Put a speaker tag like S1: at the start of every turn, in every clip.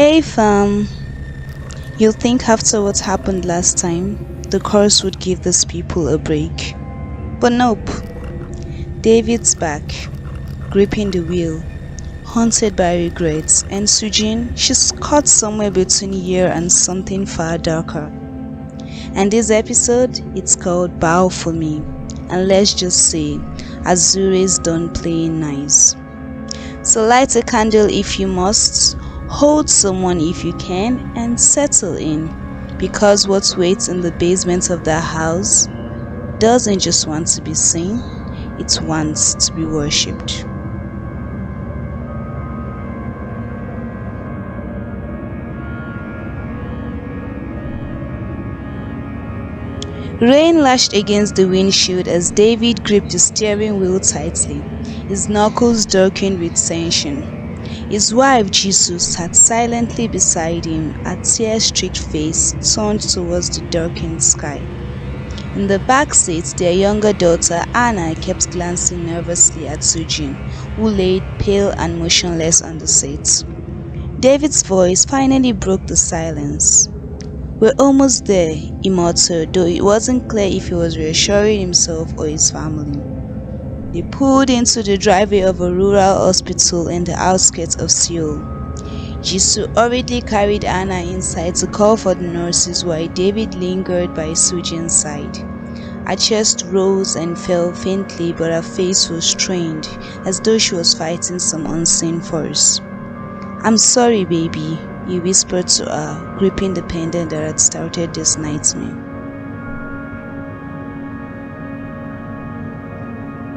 S1: Hey fam, you think after what happened last time, the curse would give these people a break? But nope, David's back, gripping the wheel, haunted by regrets, and Sujin, she's caught somewhere between here and something far darker. And this episode, it's called Bow for Me, and let's just say, Azure's done playing nice. So light a candle if you must, hold someone if you can, and settle in. Because what waits in the basement of that house doesn't just want to be seen, it wants to be worshipped. Rain lashed against the windshield as David gripped the steering wheel tightly, his knuckles darkened with tension. His wife Jisoo sat silently beside him, her tear-streaked face turned towards the darkened sky. In the back seat, their younger daughter Anna kept glancing nervously at Sujin, who lay pale and motionless on the seat. David's voice finally broke the silence. "We're almost there," he muttered, though it wasn't clear if he was reassuring himself or his family. They pulled into the driveway of a rural hospital in the outskirts of Seoul. Jisoo hurriedly carried Anna inside to call for the nurses while David lingered by Sujin's side. Her chest rose and fell faintly, but her face was strained, as though she was fighting some unseen force. "I'm sorry, baby," he whispered to her, gripping the pendant that had started this nightmare.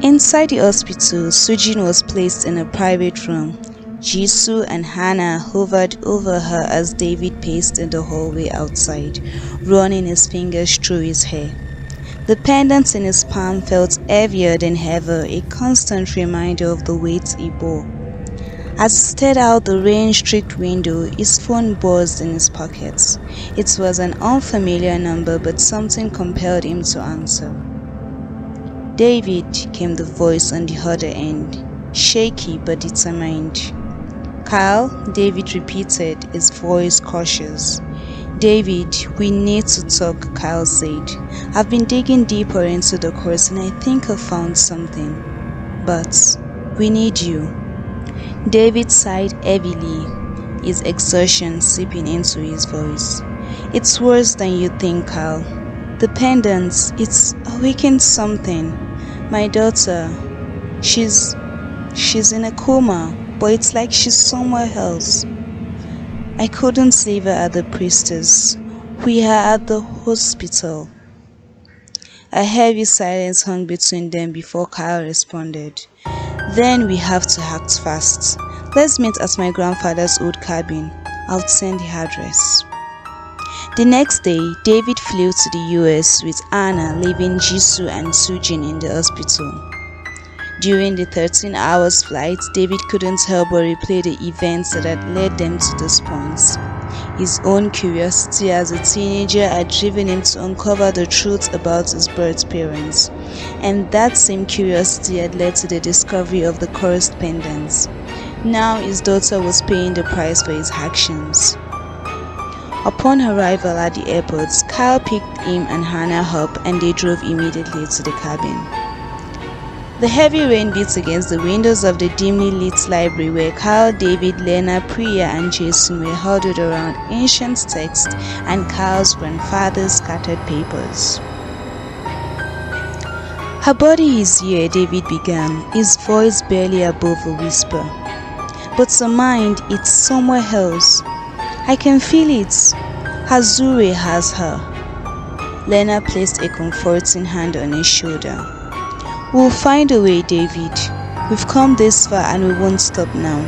S1: Inside the hospital, Sujin was placed in a private room. Jisoo and Hannah hovered over her as David paced in the hallway outside, running his fingers through his hair. The pendant in his palm felt heavier than ever, a constant reminder of the weight he bore. As he stared out the rain-streaked window, his phone buzzed in his pocket. It was an unfamiliar number, but something compelled him to answer. "David," came the voice on the other end, shaky but determined. "Kyle," David repeated, his voice cautious. "David, we need to talk," Kyle said. "I've been digging deeper into the course and I think I've found something. But we need you." David sighed heavily, his exhaustion seeping into his voice. "It's worse than you think, Kyle. The pendant, it's awakened something. My daughter, she's in a coma, but it's like she's somewhere else. I couldn't save her at the priestess. We are at the hospital." A heavy silence hung between them before Kyle responded. "Then we have to act fast. Let's meet at my grandfather's old cabin. I'll send the address." The next day, David flew to the US with Anna, leaving Jisoo and Sujin in the hospital. During the 13 hours flight, David couldn't help but replay the events that had led them to this point. His own curiosity as a teenager had driven him to uncover the truth about his birth parents, and that same curiosity had led to the discovery of the cursed pendants. Now his daughter was paying the price for his actions. Upon arrival at the airport, Kyle picked him and Hannah up and they drove immediately to the cabin. The heavy rain beat against the windows of the dimly lit library where Kyle, David, Lena, Priya and Jason were huddled around ancient texts and Kyle's grandfather's scattered papers. "Her body is here," David began, his voice barely above a whisper. "But her mind, it's somewhere else. I can feel it. Asurae has her." Lena placed a comforting hand on his shoulder. "We'll find a way, David. We've come this far and we won't stop now."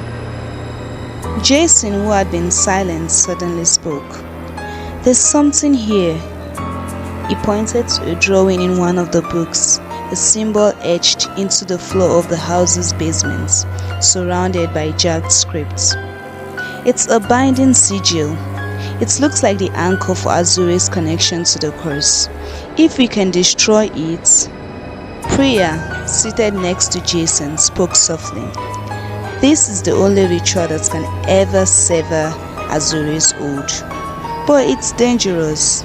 S1: Jason, who had been silent, suddenly spoke. "There's something here." He pointed to a drawing in one of the books, a symbol etched into the floor of the house's basement, surrounded by jagged scripts. "It's a binding sigil. It looks like the anchor for Azure's connection to the curse. If we can destroy it..." Priya, seated next to Jason, spoke softly. "This is the only ritual that can ever sever Azure's old. But it's dangerous.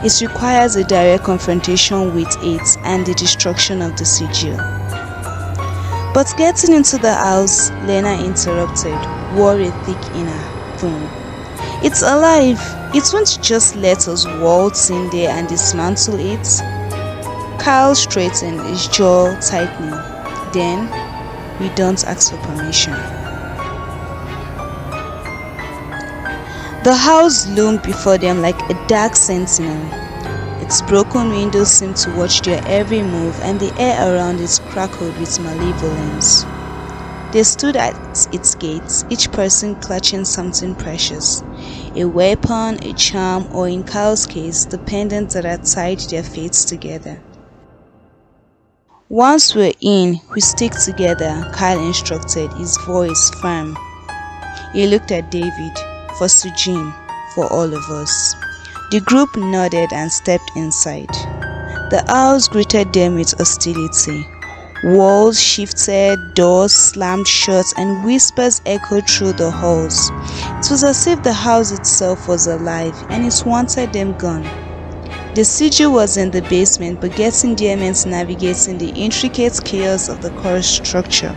S1: It requires a direct confrontation with it and the destruction of the sigil. But getting into the house, Lena interrupted, wore a thick inner boom. It's alive! It won't just let us waltz in there and dismantle it. Kyle straightened, his jaw tightening. Then, we don't ask for permission. The house loomed before them like a dark sentinel. Its broken windows seemed to watch their every move, and the air around it crackled with malevolence. They stood at its gates, each person clutching something precious. A weapon, a charm, or in Kyle's case, the pendant that had tied their fates together. Once we're in, we stick together, Kyle instructed, his voice firm. He looked at David, for Sujin, for all of us. The group nodded and stepped inside. The house greeted them with hostility. Walls shifted, doors slammed shut, and whispers echoed through the halls. It was as if the house itself was alive, and it wanted them gone. The sigil was in the basement, but getting there meant navigating the intricate chaos of the core structure.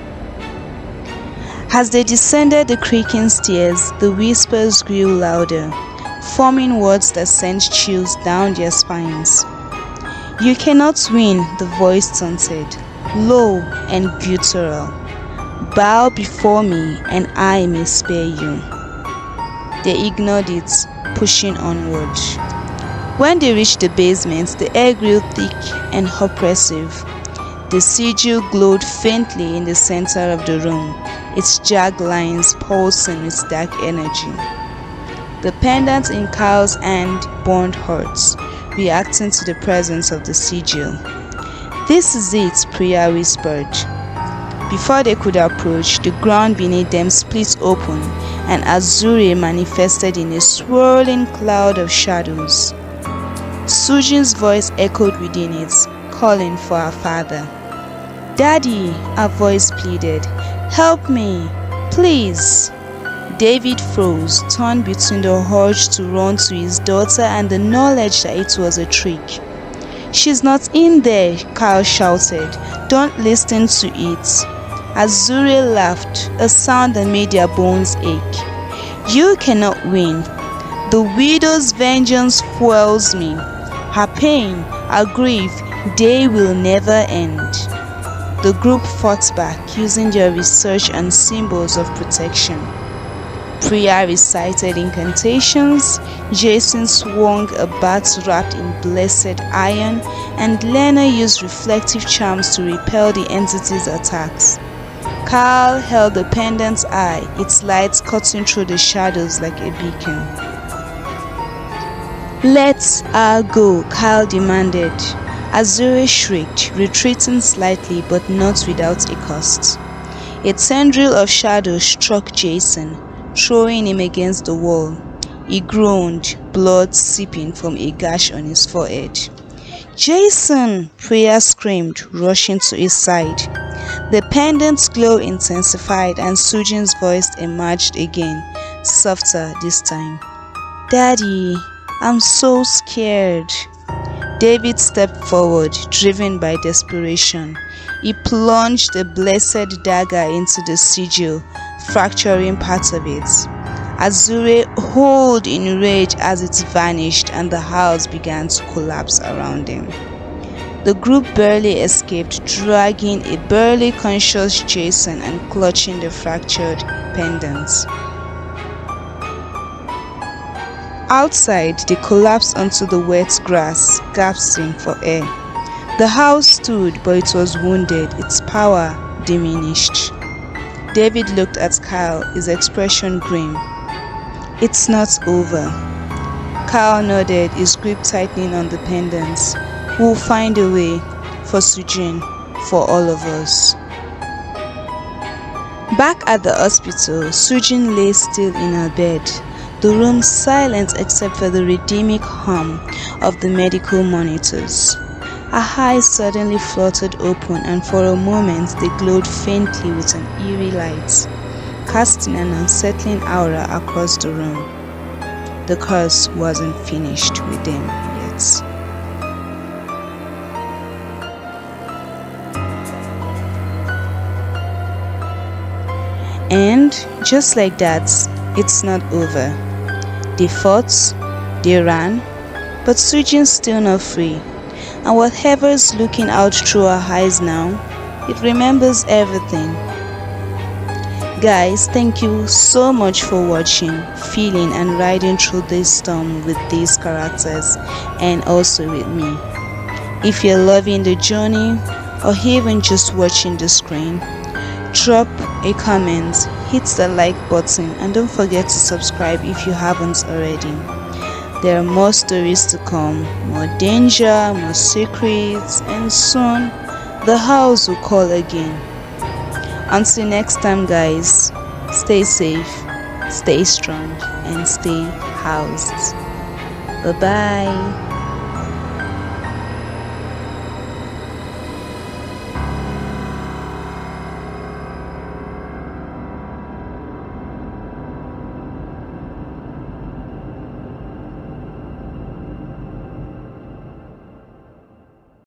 S1: As they descended the creaking stairs, the whispers grew louder, forming words that sent chills down their spines. "You cannot win," the voice taunted, low and guttural. "Bow before me, and I may spare you." They ignored it, pushing onward. When they reached the basement, the air grew thick and oppressive. The sigil glowed faintly in the center of the room, its jagged lines pulsing with dark energy. The pendant in Kyle's hand burned hot, reacting to the presence of the sigil. "This is it," Priya whispered. Before they could approach, the ground beneath them split open, and Asurae manifested in a swirling cloud of shadows. Sujin's voice echoed within it, calling for her father. "Daddy," her voice pleaded, "help me, please." David froze, torn between the urge to run to his daughter and the knowledge that it was a trick. "She's not in there," Kyle shouted. "Don't listen to it." Asurae laughed, a sound that made their bones ache. "You cannot win. The widow's vengeance fuels me. Her pain, her grief, they will never end." The group fought back, using their research and symbols of protection. Priya recited incantations, Jason swung a bat wrapped in blessed iron, and Lena used reflective charms to repel the entity's attacks. Kyle held the pendant's eye, its light cutting through the shadows like a beacon. "Let her go," Kyle demanded. Asurae shrieked, retreating slightly but not without a cost. A tendril of shadow struck Jason, throwing him against the wall. He groaned, blood seeping from a gash on his forehead. "Jason!" Priya screamed, rushing to his side. The pendant's glow intensified and Sujin's voice emerged again, softer this time. "Daddy, I'm so scared." David stepped forward, driven by desperation. He plunged a blessed dagger into the sigil, fracturing part of it. Asurae howled in rage as it vanished and the house began to collapse around him. The group barely escaped, dragging a barely conscious Jason and clutching the fractured pendants. Outside, they collapsed onto the wet grass, gasping for air. The house stood, but it was wounded, its power diminished. David looked at Kyle, his expression grim. "It's not over." Kyle nodded, his grip tightening on the pendants. "We'll find a way, for Sujin, for all of us." Back at the hospital, Sujin lay still in her bed, the room silent except for the rhythmic hum of the medical monitors. Her eyes suddenly fluttered open, and for a moment they glowed faintly with an eerie light, casting an unsettling aura across the room. the curse wasn't finished with them yet. And just like that, it's not over. They fought, they ran, but Sujin's still not free. And whatever's looking out through her eyes now, it remembers everything. Guys, thank you so much for watching, feeling and riding through this storm with these characters and also with me. If you're loving the journey or even just watching the screen, drop a comment, hit the like button and don't forget to subscribe if you haven't already. There are more stories to come, more danger, more secrets, and soon the house will call again. Until next time guys, stay safe, stay strong and stay housed. Bye bye.